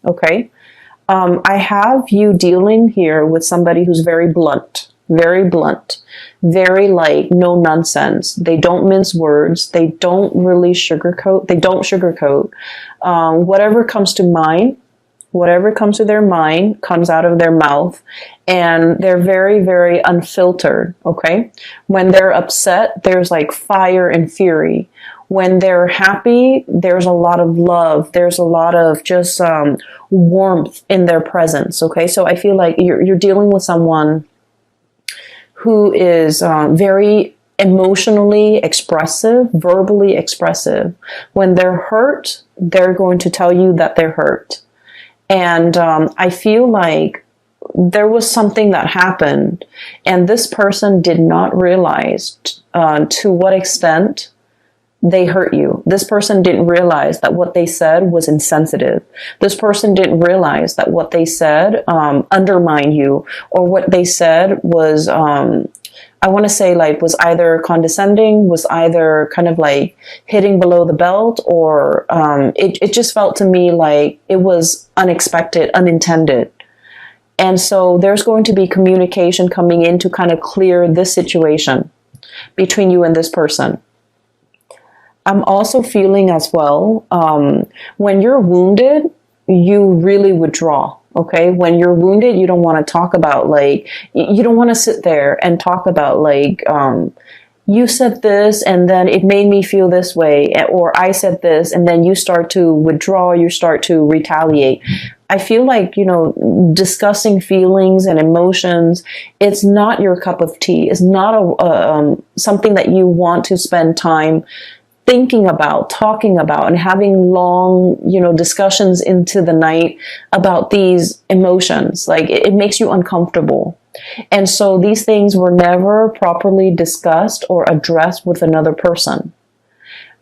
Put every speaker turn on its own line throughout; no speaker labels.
Okay. I have you dealing here with somebody who's very blunt, very like no nonsense. They don't mince words. They don't really sugarcoat. They don't sugarcoat. Whatever comes to mind, whatever comes to their mind comes out of their mouth, and they're very, very unfiltered. Okay. When they're upset, there's like fire and fury. When they're happy, there's a lot of love. There's a lot of just warmth in their presence. Okay, so I feel like you're dealing with someone who is very emotionally expressive, verbally expressive. When they're hurt, they're going to tell you that they're hurt. And I feel like there was something that happened, and this person did not realize to what extent they hurt you. This person didn't realize that what they said was insensitive. This person didn't realize that what they said undermined you, or what they said was, I want to say, like, was either condescending, was either kind of like hitting below the belt, or it just felt to me like it was unexpected, unintended. And so there's going to be communication coming in to kind of clear this situation between you and this person. I'm also feeling as well, when you're wounded, you really withdraw. Okay. When you're wounded, you don't want to talk about, like, you don't want to sit there and talk about, like, you said this and then it made me feel this way, or I said this, and then you start to withdraw, you start to retaliate. I feel like, discussing feelings and emotions, it's not your cup of tea. It's not something that you want to spend time thinking about, talking about, and having long, discussions into the night about these emotions. Like, it makes you uncomfortable. And so these things were never properly discussed or addressed with another person.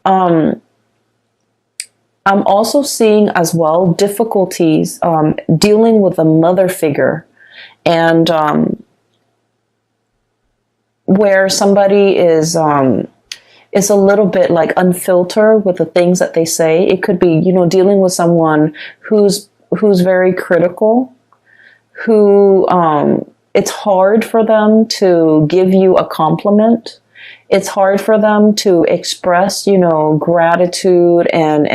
I'm also seeing as well difficulties dealing with a mother figure, and where somebody is a little bit like unfiltered with the things that they say. It could be, dealing with someone who's very critical, who it's hard for them to give you a compliment. It's hard for them to express, gratitude, and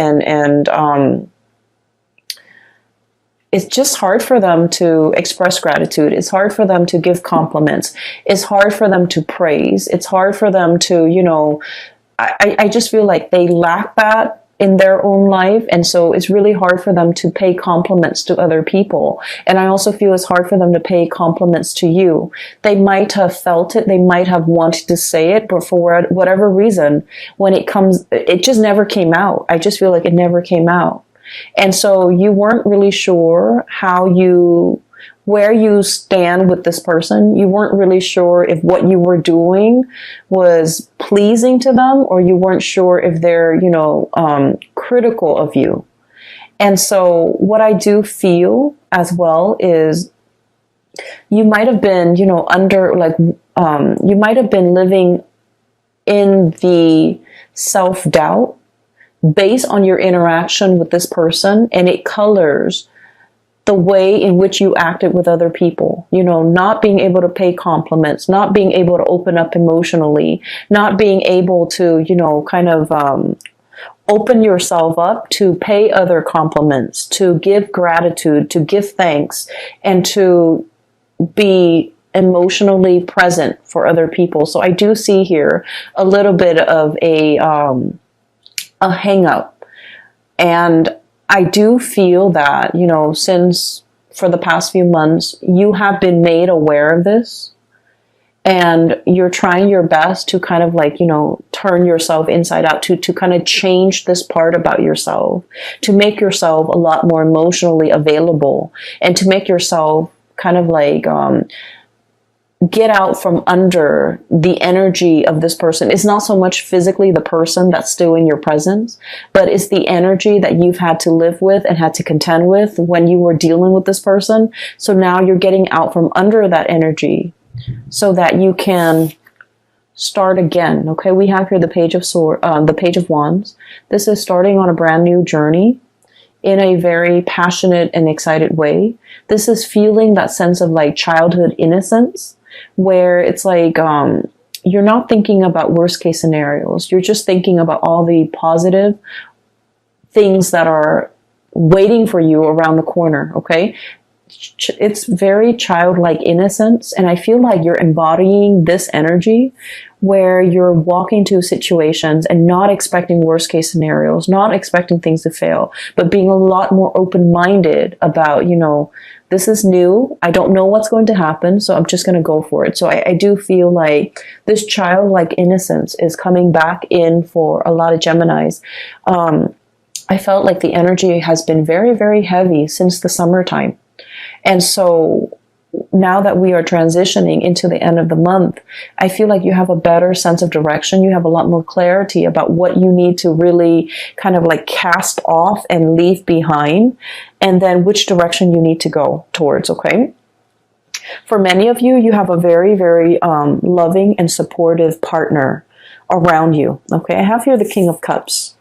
it's just hard for them to express gratitude. It's hard for them to give compliments. It's hard for them to praise. It's hard for them to, I just feel like they lack that in their own life. And so it's really hard for them to pay compliments to other people. And I also feel it's hard for them to pay compliments to you. They might have felt it. They might have wanted to say it, but for whatever reason, when it comes, it just never came out. I just feel like it never came out. And so you weren't really sure where you stand with this person. You weren't really sure if what you were doing was pleasing to them, or you weren't sure if they're, critical of you. And so what I do feel as well is you might have been, you might have been living in the self-doubt based on your interaction with this person, and it colors the way in which you acted with other people, not being able to pay compliments, not being able to open up emotionally, not being able to, open yourself up to pay other compliments, to give gratitude, to give thanks, and to be emotionally present for other people. So I do see here a little bit of a hang up. And I do feel that, since for the past few months, you have been made aware of this, and you're trying your best to kind of turn yourself inside out, to kind of change this part about yourself, to make yourself a lot more emotionally available, and to make yourself kind of get out from under the energy of this person. It's not so much physically the person that's still in your presence, but it's the energy that you've had to live with and had to contend with when you were dealing with this person. So now you're getting out from under that energy so that you can start again. Okay, we have here the Page of Wands. This is starting on a brand new journey. in a very passionate and excited way. This is feeling that sense of like childhood innocence, where it's like, you're not thinking about worst case scenarios. You're just thinking about all the positive things that are waiting for you around the corner. Okay. It's very childlike innocence. And I feel like you're embodying this energy where you're walking to situations and not expecting worst case scenarios, not expecting things to fail, but being a lot more open-minded about, you know, this is new. I don't know what's going to happen, so I'm just going to go for it. So I do feel like this childlike innocence is coming back in for a lot of Geminis. I felt like the energy has been very, very heavy since the summertime. And so now that we are transitioning into the end of the month, I feel like you have a better sense of direction. You have a lot more clarity about what you need to really kind of like cast off and leave behind, and then which direction you need to go towards, okay? For many of you, you have a very, very loving and supportive partner around you, okay? I have here the King of Cups.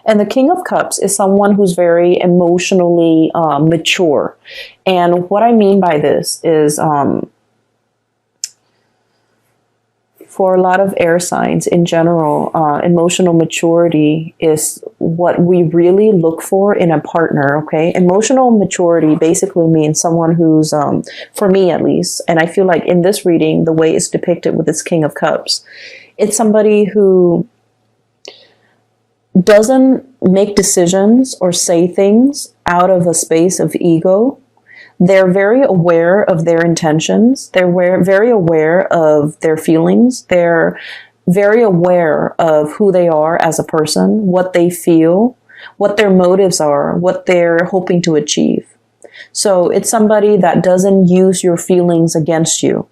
And the King of Cups is someone who's very emotionally mature. And what I mean by this is for a lot of air signs in general, emotional maturity is what we really look for in a partner, okay? Emotional maturity basically means someone who's, for me at least, and I feel like in this reading, the way it's depicted with this King of Cups, it's somebody who doesn't make decisions or say things out of a space of ego. They're very aware of their intentions. They're very aware of their feelings. They're very aware of who they are as a person, what they feel, what their motives are, what they're hoping to achieve. So it's somebody that doesn't use your feelings against you.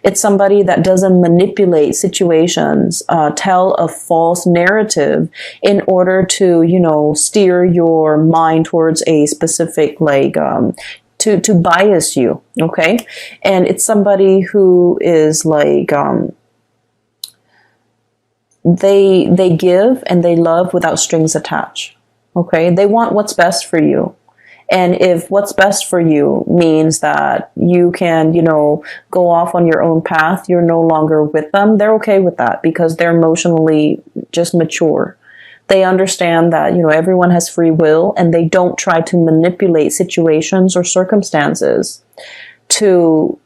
It's somebody that doesn't manipulate situations, tell a false narrative in order to, you know, steer your mind towards a specific, like, to bias you, okay? And it's somebody who is like, they give and they love without strings attached, okay? They want what's best for you. And if what's best for you means that you can, you know, go off on your own path, you're no longer with them, they're okay with that because they're emotionally just mature. They understand that, you know, everyone has free will, and they don't try to manipulate situations or circumstances to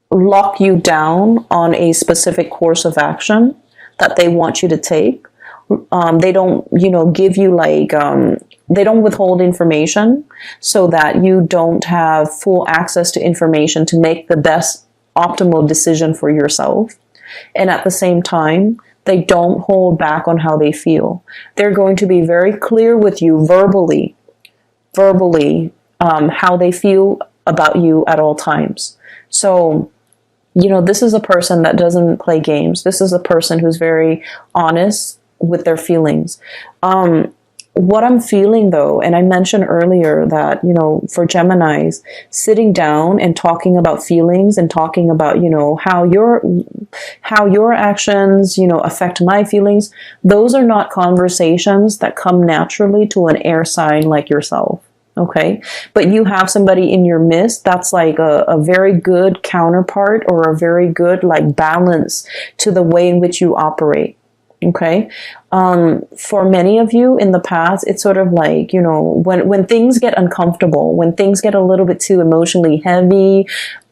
lock you down on a specific course of action that they want you to take. They don't, you know, give you like, they don't withhold information so that you don't have full access to information to make the best optimal decision for yourself. And at the same time, they don't hold back on how they feel. They're going to be very clear with you verbally, how they feel about you at all times. So, you know, this is a person that doesn't play games. This is a person who's very honest with their feelings. What I'm feeling though, and I mentioned earlier that, you know, for Geminis, sitting down and talking about feelings and talking about, you know, how your actions, you know, affect my feelings, those are not conversations that come naturally to an air sign like yourself. Okay. But you have somebody in your midst that's like a very good counterpart or a very good like balance to the way in which you operate. Okay. For many of you in the past, it's sort of like, you know, when things get uncomfortable, when things get a little bit too emotionally heavy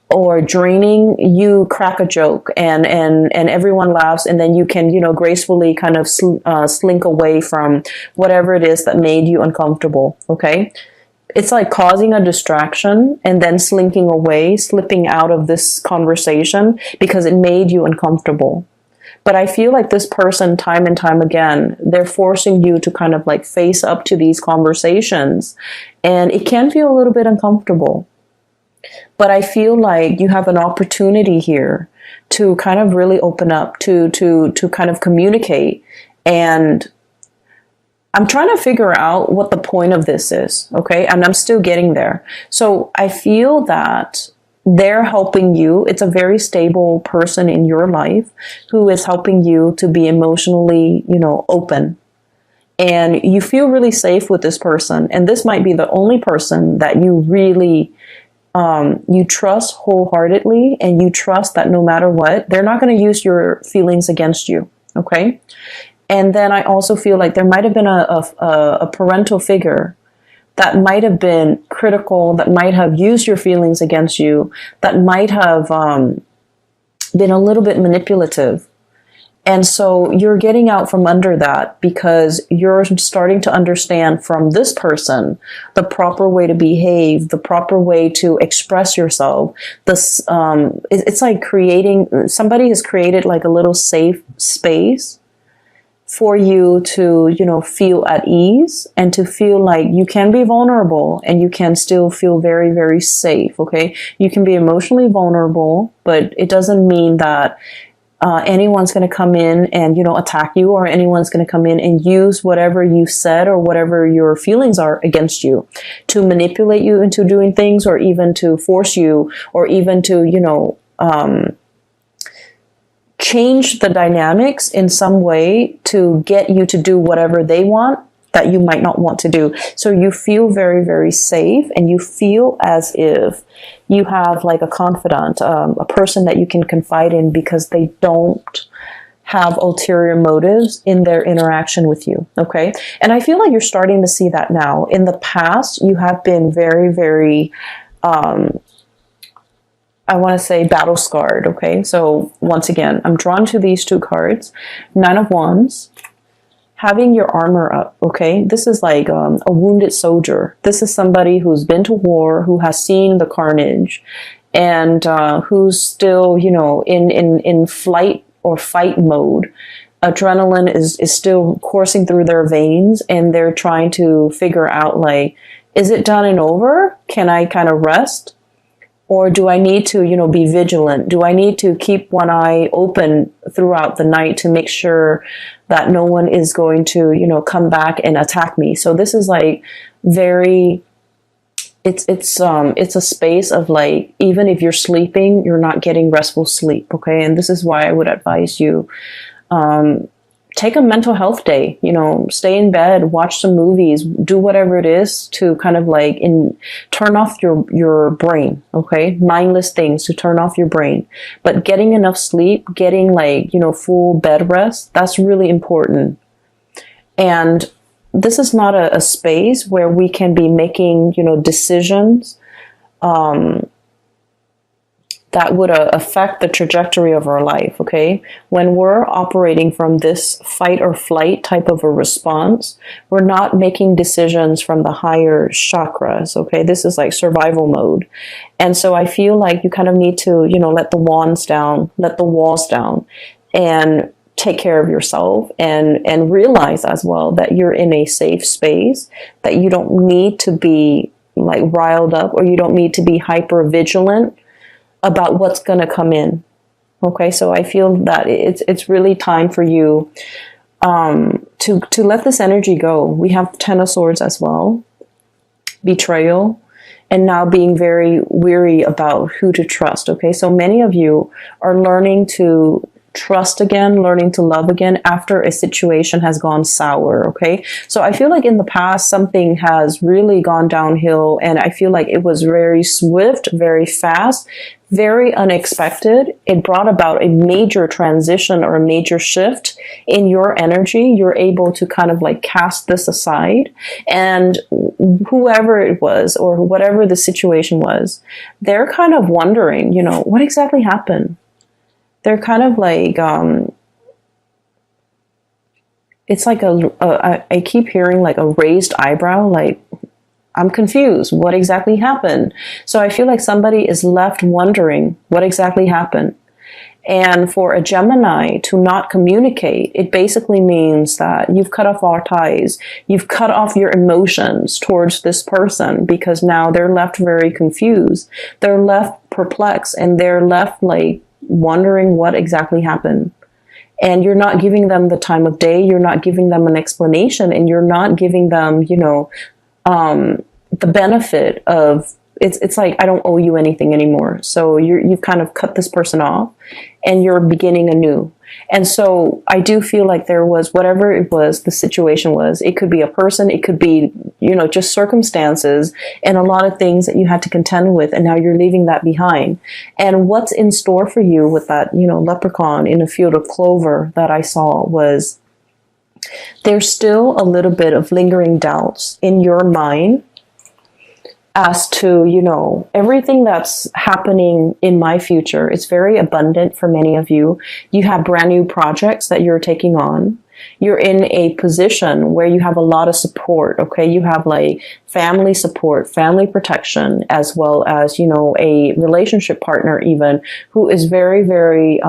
or draining, you crack a joke and everyone laughs, and then you can, you know, gracefully kind of slink away from whatever it is that made you uncomfortable. Okay. It's like causing a distraction and then slinking away, slipping out of this conversation because it made you uncomfortable. But I feel like this person, time and time again, they're forcing you to kind of like face up to these conversations. And it can feel a little bit uncomfortable. But I feel like you have an opportunity here to kind of really open up, to kind of communicate. And I'm trying to figure out what the point of this is, okay? And I'm still getting there. So I feel that they're helping you. It's a very stable person in your life who is helping you to be emotionally, you know, open and you feel really safe with this person. And this might be the only person that you really you trust wholeheartedly, and you trust that no matter what, they're not going to use your feelings against you. Okay. And then I also feel like there might have been a parental figure that might have been critical, that might have used your feelings against you, that might have been a little bit manipulative. And so you're getting out from under that because you're starting to understand from this person the proper way to behave, the proper way to express yourself. This, it's like somebody has created like a little safe space for you to, feel at ease and to feel like you can be vulnerable and you can still feel very, very safe. Okay. You can be emotionally vulnerable, but it doesn't mean that anyone's going to come in and, attack you, or anyone's going to come in and use whatever you said or whatever your feelings are against you to manipulate you into doing things, or even to force you, or even to, change the dynamics in some way to get you to do whatever they want that you might not want to do. So you feel very, very safe, and you feel as if you have like a confidant, a person that you can confide in, because they don't have ulterior motives in their interaction with you. Okay. And I feel like you're starting to see that now. In the past, you have been very, very, I want to say battle scarred. Okay. So once again, I'm drawn to these two cards, Nine of Wands, having your armor up. Okay. This is like a wounded soldier. This is somebody who's been to war, who has seen the carnage, and who's still, in flight or fight mode. Adrenaline is still coursing through their veins, and they're trying to figure out, like, is it done and over? Can I kind of rest? Or do I need to, be vigilant? Do I need to keep one eye open throughout the night to make sure that no one is going to, come back and attack me? So this is like very, it's a space of like, even if you're sleeping, you're not getting restful sleep. Okay. And this is why I would advise you, take a mental health day, stay in bed, watch some movies, do whatever it is to kind of like turn off your brain. Okay. Mindless things to turn off your brain, but getting enough sleep, getting like, full bed rest, that's really important. And this is not a space where we can be making, decisions, that would affect the trajectory of our life. Okay. When we're operating from this fight or flight type of a response, we're not making decisions from the higher chakras. Okay. This is like survival mode. And so I feel like you kind of need to, let the wands down, let the walls down, and take care of yourself, and realize as well that you're in a safe space, that you don't need to be like riled up, or you don't need to be hyper vigilant about what's going to come in. Okay. So I feel that it's really time for you, to let this energy go. We have Ten of Swords as well, betrayal, and now being very weary about who to trust. Okay. So many of you are learning to trust again, learning to love again after a situation has gone sour. Okay. So I feel like in the past, something has really gone downhill, and I feel like it was very swift, very fast, very unexpected. It brought about a major transition or a major shift in your energy. You're able to kind of like cast this aside, and whoever it was or whatever the situation was, they're kind of wondering, what exactly happened? They're kind of like, it's like I keep hearing like a raised eyebrow, like, I'm confused. What exactly happened? So I feel like somebody is left wondering what exactly happened. And for a Gemini to not communicate, it basically means that you've cut off all ties. You've cut off your emotions towards this person, because now they're left very confused. They're left perplexed, and they're left like wondering what exactly happened. And you're not giving them the time of day. You're not giving them an explanation, and you're not giving them, the benefit of it's like, I don't owe you anything anymore. So you've kind of cut this person off, and you're beginning anew. And so I do feel like there was, whatever it was, the situation was, it could be a person, it could be, just circumstances and a lot of things that you had to contend with. And now you're leaving that behind. And what's in store for you with that, leprechaun in a field of clover that I saw was there's still a little bit of lingering doubts in your mind as to, everything that's happening in my future. It's very abundant for many of you. You have brand new projects that you're taking on. You're in a position where you have a lot of support, okay? You have like family support, family protection, as well as, a relationship partner even who is very, very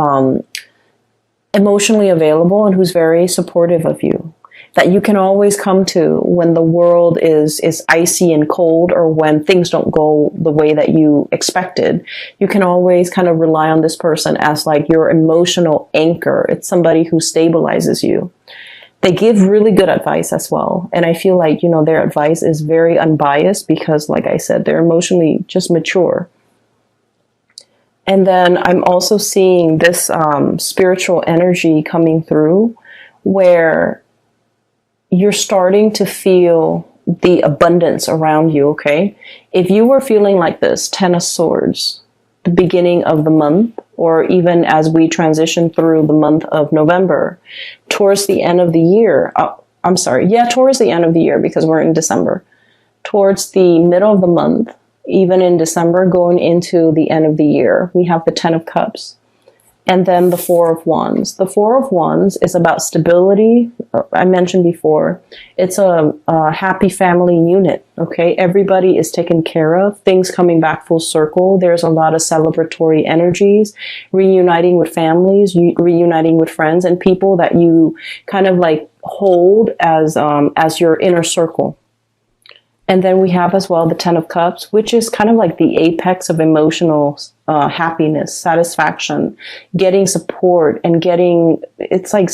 emotionally available and who's very supportive of you, that you can always come to when the world is icy and cold, or when things don't go the way that you expected. You can always kind of rely on this person as like your emotional anchor. It's somebody who stabilizes you. They give really good advice as well. And I feel like, their advice is very unbiased because, like I said, they're emotionally just mature. And then I'm also seeing this spiritual energy coming through where you're starting to feel the abundance around you, okay? If you were feeling like this, Ten of Swords, the beginning of the month, or even as we transition through the month of November, towards the end of the year, towards the end of the year, because we're in December, towards the middle of the month, even in December, going into the end of the year, we have the Ten of Cups. And then the Four of Wands. The Four of Wands is about stability. I mentioned before, it's a happy family unit, okay? Everybody is taken care of, things coming back full circle. There's a lot of celebratory energies, reuniting with families, reuniting with friends and people that you kind of like hold as your inner circle. And then we have as well the Ten of Cups, which is kind of like the apex of emotional happiness, satisfaction, getting support and it's like,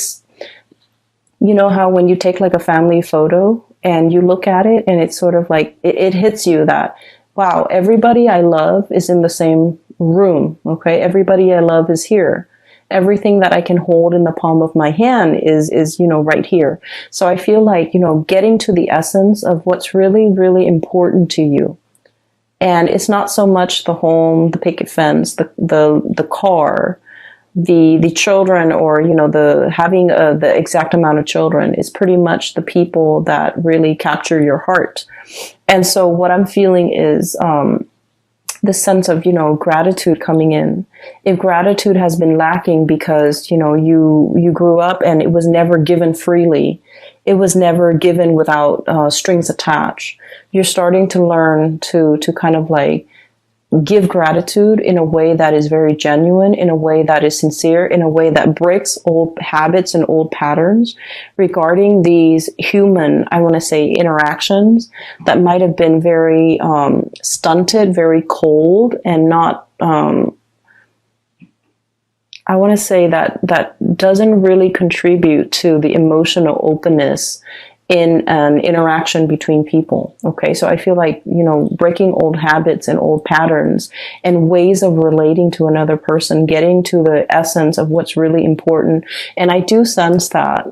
how when you take like a family photo and you look at it and it's sort of like, it hits you that, wow, everybody I love is in the same room, okay? Everybody I love is here. Everything that I can hold in the palm of my hand is right here. So I feel like, getting to the essence of what's really, really important to you. And it's not so much the home, the picket fence, the car, the children, or, the having the exact amount of children. Is pretty much the people that really capture your heart. And so what I'm feeling is, the sense of, gratitude coming in. If gratitude has been lacking because, you grew up and it was never given freely, it was never given without strings attached, you're starting to learn to kind of like give gratitude in a way that is very genuine, in a way that is sincere, in a way that breaks old habits and old patterns regarding these human, I want to say, interactions that might have been very stunted, very cold, and not, I want to say that doesn't really contribute to the emotional openness in an interaction between people. Okay, so I feel like, breaking old habits and old patterns and ways of relating to another person, getting to the essence of what's really important. And I do sense that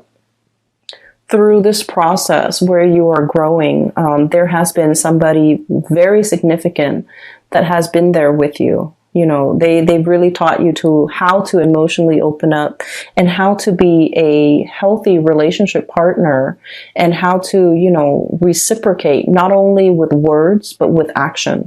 through this process where you are growing, there has been somebody very significant that has been there with you. They've really taught you how to emotionally open up and how to be a healthy relationship partner and how to, reciprocate not only with words, but with action.